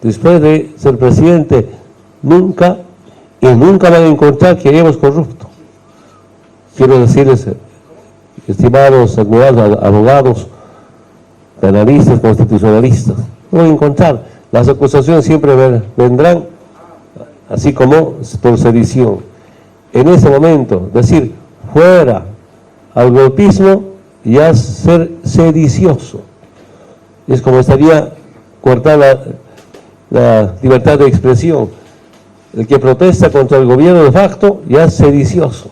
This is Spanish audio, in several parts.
después de ser presidente, nunca y nunca van a encontrar que hayamos corrupto. Quiero decirles, estimados admirados abogados, penalistas, constitucionalistas, no van a encontrar. Las acusaciones siempre vendrán, así como por sedición. En ese momento, decir fuera al golpismo ya es ser sedicioso. Es como estaría cortada la libertad de expresión. El que protesta contra el gobierno de facto ya es sedicioso.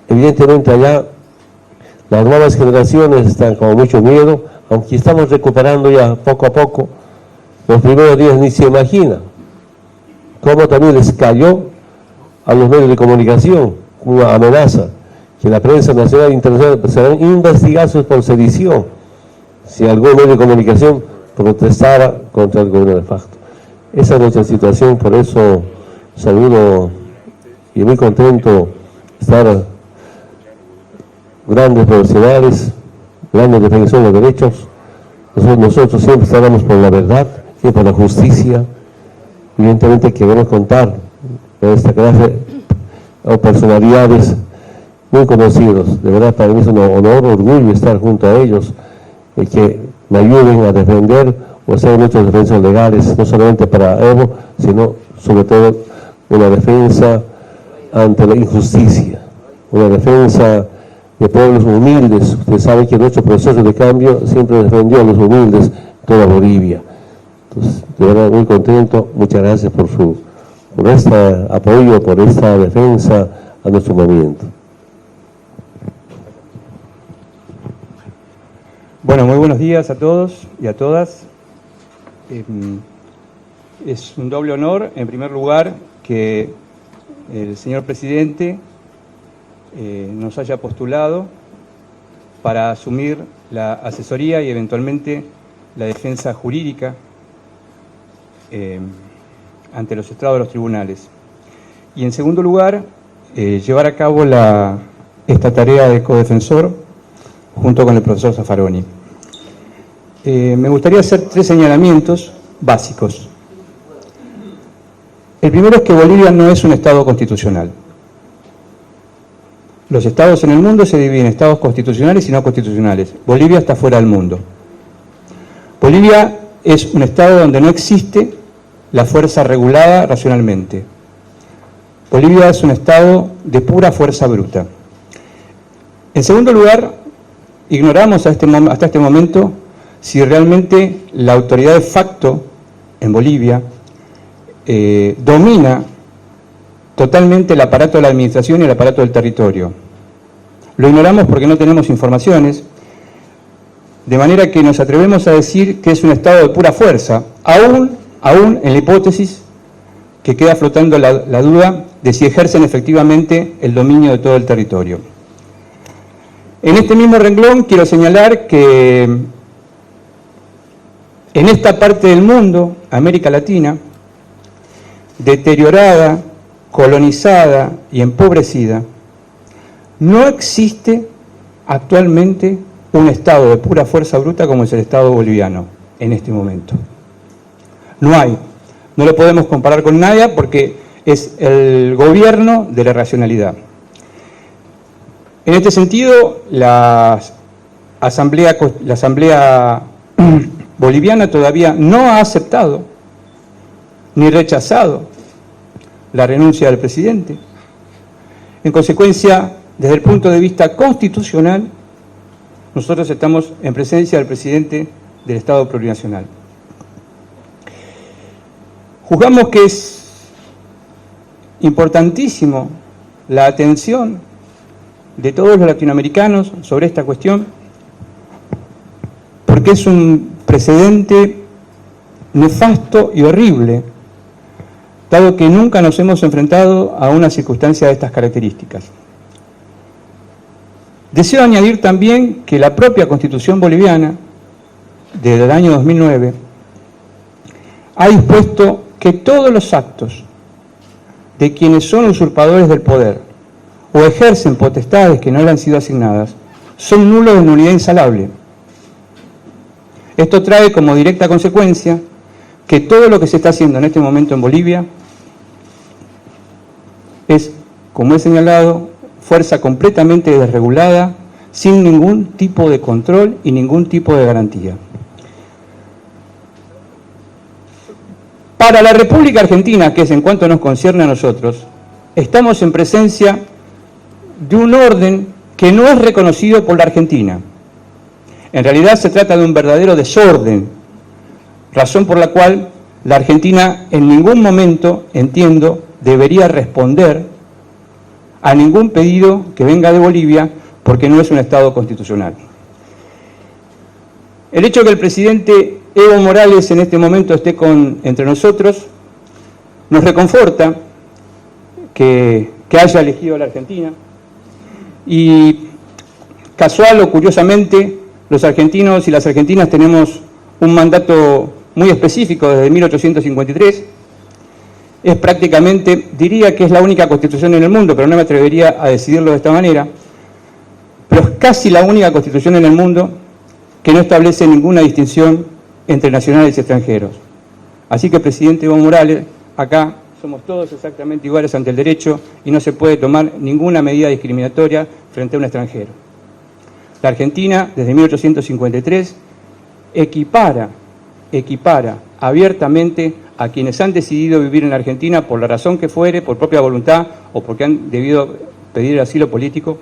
Evidentemente allá las nuevas generaciones están con mucho miedo, aunque estamos recuperando ya poco a poco. Los primeros días ni se imagina cómo también les cayó a los medios de comunicación una amenaza, que la prensa nacional e internacional serán investigados por sedición si algún medio de comunicación protestara contra el gobierno de facto. Esa es nuestra situación, por eso saludo y muy contento estar grandes profesionales, grandes defensores de derechos. Nosotros siempre estaremos por la verdad, siempre por la justicia. Evidentemente queremos contar con esta clase de personalidades muy conocidos. De verdad, para mí es un honor, orgullo estar junto a ellos y que me ayuden a defender o hacer muchas defensas legales, no solamente para Evo, sino sobre todo una defensa ante la injusticia, una defensa de pueblos humildes. Usted sabe que nuestro proceso de cambio siempre defendió a los humildes, toda Bolivia. Entonces, de verdad, muy contento. Muchas gracias por este apoyo, por esta defensa a nuestro movimiento. Bueno, muy buenos días a todos y a todas. Es un doble honor, en primer lugar, que el señor presidente nos haya postulado para asumir la asesoría y eventualmente la defensa jurídica ante los estrados de los tribunales. Y en segundo lugar, llevar a cabo esta tarea de codefensor junto con el profesor Zaffaroni. Me gustaría hacer 3 señalamientos básicos. El primero es que Bolivia no es un estado constitucional. Los estados en el mundo se dividen en estados constitucionales y no constitucionales. Bolivia está fuera del mundo. Bolivia es un estado donde no existe la fuerza regulada racionalmente. Bolivia es un estado de pura fuerza bruta. En segundo lugar, ignoramos hasta este momento si realmente la autoridad de facto en Bolivia domina totalmente el aparato de la administración y el aparato del territorio. Lo ignoramos porque no tenemos informaciones, de manera que nos atrevemos a decir que es un estado de pura fuerza, aún en la hipótesis que queda flotando la duda de si ejercen efectivamente el dominio de todo el territorio. En este mismo renglón quiero señalar que en esta parte del mundo, América Latina, deteriorada, colonizada y empobrecida, no existe actualmente un estado de pura fuerza bruta como es el estado boliviano en este momento. No hay. No lo podemos comparar con nadie porque es el gobierno de la racionalidad. En este sentido, la Asamblea Boliviana todavía no ha aceptado ni rechazado la renuncia del presidente. En consecuencia, desde el punto de vista constitucional, nosotros estamos en presencia del presidente del Estado plurinacional. Juzgamos que es importantísimo la atención de todos los latinoamericanos sobre esta cuestión, porque es un precedente nefasto y horrible, dado que nunca nos hemos enfrentado a una circunstancia de estas características. Deseo añadir también que la propia Constitución boliviana, desde el año 2009, ha dispuesto que todos los actos de quienes son usurpadores del poder o ejercen potestades que no le han sido asignadas son nulos de nulidad insalable. Esto trae como directa consecuencia que todo lo que se está haciendo en este momento en Bolivia es, como he señalado, fuerza completamente desregulada, sin ningún tipo de control y ningún tipo de garantía. Para la República Argentina, que es en cuanto nos concierne a nosotros, estamos en presencia de un orden que no es reconocido por la Argentina. En realidad se trata de un verdadero desorden, razón por la cual la Argentina en ningún momento, entiendo, debería responder a ningún pedido que venga de Bolivia, porque no es un Estado constitucional. El hecho de que el presidente Evo Morales en este momento esté entre nosotros nos reconforta que haya elegido a la Argentina, y casual o curiosamente los argentinos y las argentinas tenemos un mandato muy específico desde 1853. Es prácticamente, diría que es la única constitución en el mundo, pero no me atrevería a decidirlo de esta manera, pero es casi la única constitución en el mundo que no establece ninguna distinción entre nacionales y extranjeros. Así que, presidente Evo Morales, acá somos todos exactamente iguales ante el derecho y no se puede tomar ninguna medida discriminatoria frente a un extranjero. La Argentina, desde 1853, equipara abiertamente a quienes han decidido vivir en la Argentina por la razón que fuere, por propia voluntad o porque han debido pedir el asilo político,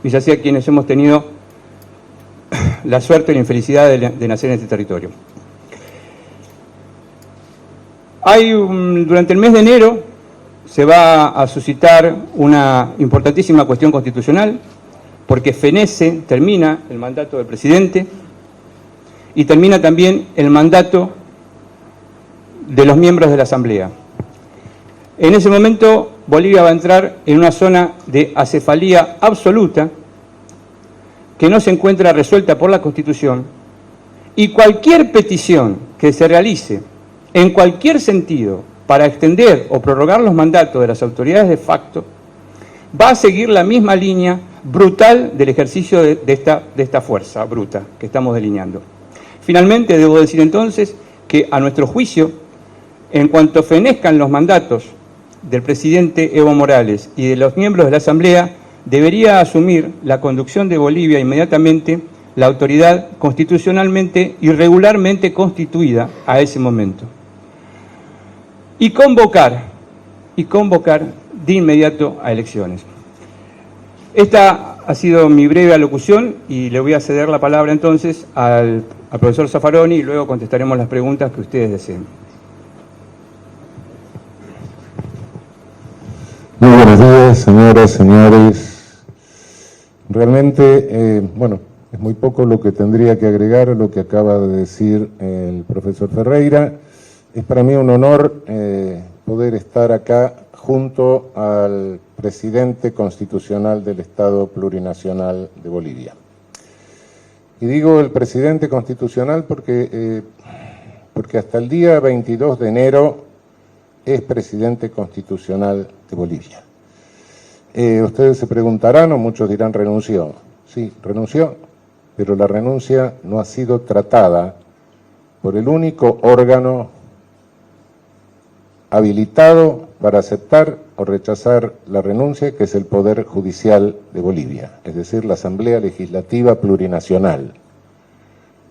y ya sea quienes hemos tenido la suerte y la infelicidad de nacer en este territorio. Durante el mes de enero se va a suscitar una importantísima cuestión constitucional, porque fenece, termina el mandato del presidente y termina también el mandato de los miembros de la Asamblea. En ese momento Bolivia va a entrar en una zona de acefalía absoluta que no se encuentra resuelta por la Constitución, y cualquier petición que se realice en cualquier sentido para extender o prorrogar los mandatos de las autoridades de facto va a seguir la misma línea brutal del ejercicio de esta fuerza bruta que estamos delineando. Finalmente, debo decir entonces que, a nuestro juicio, en cuanto fenezcan los mandatos del presidente Evo Morales y de los miembros de la Asamblea, debería asumir la conducción de Bolivia inmediatamente la autoridad constitucionalmente y regularmente constituida a ese momento, y convocar de inmediato a elecciones. Esta ha sido mi breve alocución y le voy a ceder la palabra entonces al profesor Zaffaroni y luego contestaremos las preguntas que ustedes deseen. Muy buenos días, señoras, señores. Realmente, bueno, es muy poco lo que tendría que agregar a lo que acaba de decir el profesor Ferreira. Es para mí un honor poder estar acá junto al presidente constitucional del Estado Plurinacional de Bolivia. Y digo el presidente constitucional porque hasta el día 22 de enero es presidente constitucional de Bolivia. Ustedes se preguntarán, o muchos dirán renunció. Sí, renunció, pero la renuncia no ha sido tratada por el único órgano habilitado para aceptar o rechazar la renuncia, que es el Poder Judicial de Bolivia, es decir, la Asamblea Legislativa Plurinacional.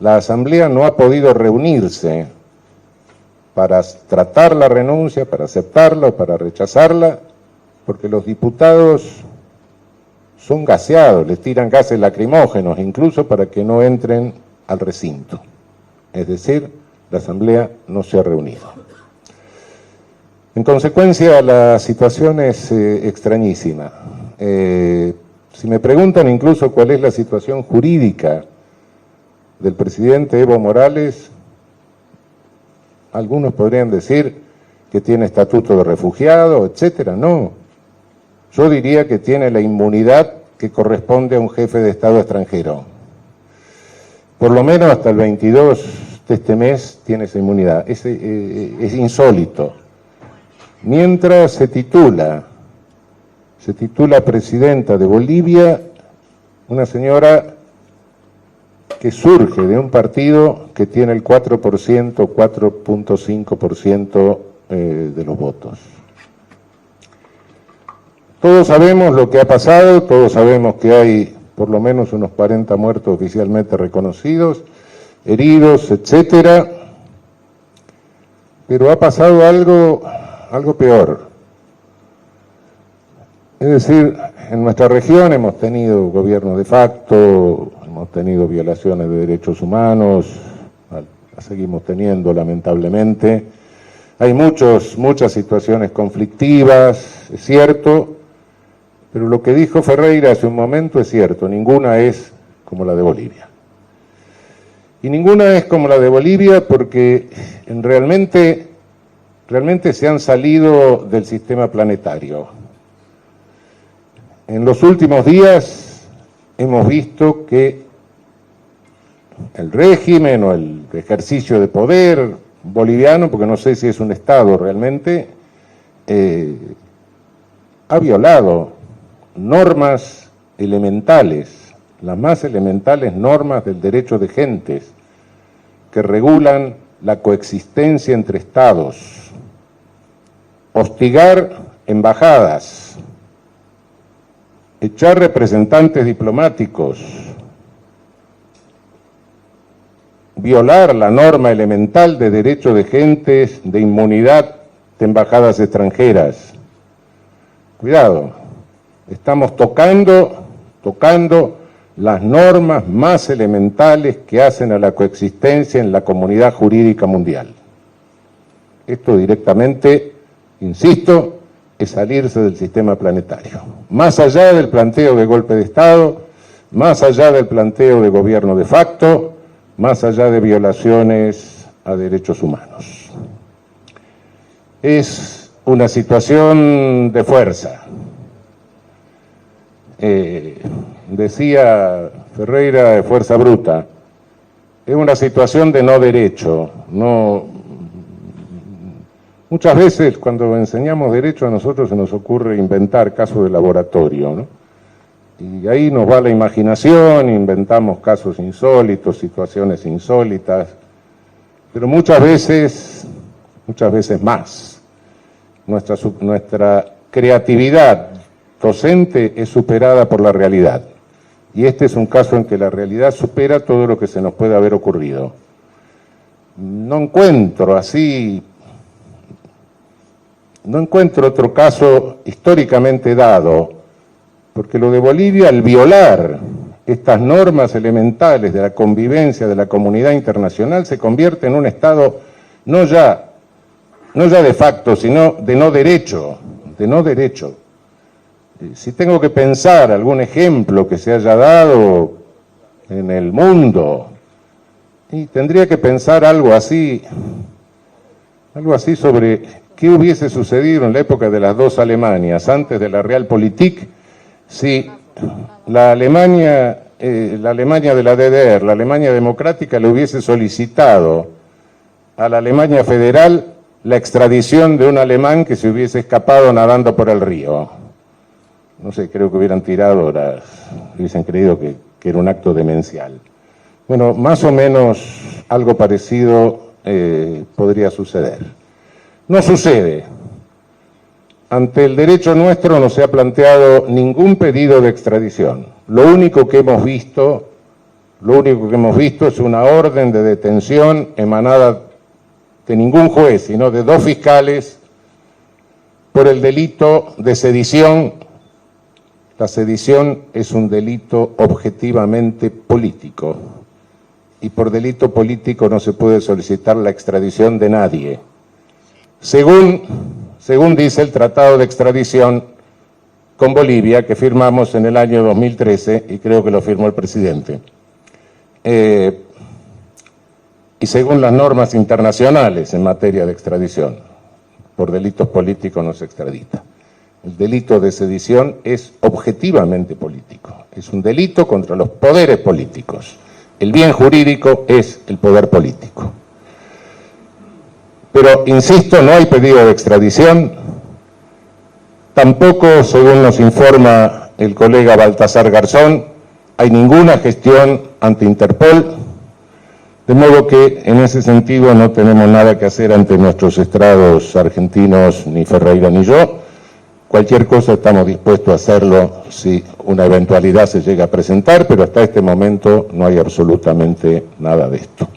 La Asamblea no ha podido reunirse para tratar la renuncia, para aceptarla o para rechazarla, porque los diputados son gaseados, les tiran gases lacrimógenos, incluso para que no entren al recinto. Es decir, la Asamblea no se ha reunido. En consecuencia, la situación es extrañísima. Si me preguntan incluso cuál es la situación jurídica del presidente Evo Morales, algunos podrían decir que tiene estatuto de refugiado, etcétera. No, yo diría que tiene la inmunidad que corresponde a un jefe de Estado extranjero. Por lo menos hasta el 22 de este mes tiene esa inmunidad. Es insólito. Mientras se titula presidenta de Bolivia una señora que surge de un partido que tiene el 4%, 4.5% de los votos. Todos sabemos lo que ha pasado, todos sabemos que hay por lo menos unos 40 muertos oficialmente reconocidos, heridos, etcétera, pero ha pasado algo peor. Es decir, en nuestra región hemos tenido gobierno de facto, hemos tenido violaciones de derechos humanos, las seguimos teniendo lamentablemente. Hay muchas situaciones conflictivas, es cierto, pero lo que dijo Ferreira hace un momento es cierto, ninguna es como la de Bolivia. Y ninguna es como la de Bolivia porque realmente se han salido del sistema planetario. En los últimos días hemos visto que el régimen o el ejercicio de poder boliviano, porque no sé si es un Estado realmente, ha violado normas elementales, las más elementales normas del derecho de gentes que regulan la coexistencia entre Estados, hostigar embajadas, echar representantes diplomáticos, violar la norma elemental de derecho de gentes, de inmunidad de embajadas extranjeras. Cuidado, estamos tocando las normas más elementales que hacen a la coexistencia en la comunidad jurídica mundial. Esto directamente, insisto, es salirse del sistema planetario. Más allá del planteo de golpe de Estado, más allá del planteo de gobierno de facto, más allá de violaciones a derechos humanos. Es una situación de fuerza. Decía Ferreira de fuerza bruta, es una situación de no derecho, Muchas veces cuando enseñamos derecho a nosotros se nos ocurre inventar casos de laboratorio, ¿no? Y ahí nos va la imaginación, inventamos casos insólitos, situaciones insólitas, pero muchas veces más. Nuestra creatividad docente es superada por la realidad. Y este es un caso en que la realidad supera todo lo que se nos puede haber ocurrido. No encuentro otro caso históricamente dado, porque lo de Bolivia, al violar estas normas elementales de la convivencia de la comunidad internacional, se convierte en un Estado no ya de facto, sino de no derecho. Si tengo que pensar algún ejemplo que se haya dado en el mundo, y tendría que pensar algo así sobre qué hubiese sucedido en la época de las dos Alemanias, antes de la Realpolitik, si la Alemania de la DDR, la Alemania democrática, le hubiese solicitado a la Alemania federal la extradición de un alemán que se hubiese escapado nadando por el río. No sé, creo que hubiesen creído que era un acto demencial. Bueno, más o menos algo parecido podría suceder. No sucede. Ante el derecho nuestro no se ha planteado ningún pedido de extradición. Lo único que hemos visto es una orden de detención emanada de ningún juez, sino de dos fiscales por el delito de sedición. La sedición es un delito objetivamente político y por delito político no se puede solicitar la extradición de nadie. Según dice el Tratado de Extradición con Bolivia, que firmamos en el año 2013, y creo que lo firmó el presidente. Y según las normas internacionales en materia de extradición, por delitos políticos no se extradita. El delito de sedición es objetivamente político, es un delito contra los poderes políticos. El bien jurídico es el poder político. Pero, insisto, no hay pedido de extradición, tampoco, según nos informa el colega Baltasar Garzón, hay ninguna gestión ante Interpol, de modo que en ese sentido no tenemos nada que hacer ante nuestros estrados argentinos, ni Ferreira ni yo. Cualquier cosa estamos dispuestos a hacerlo si una eventualidad se llega a presentar, pero hasta este momento no hay absolutamente nada de esto.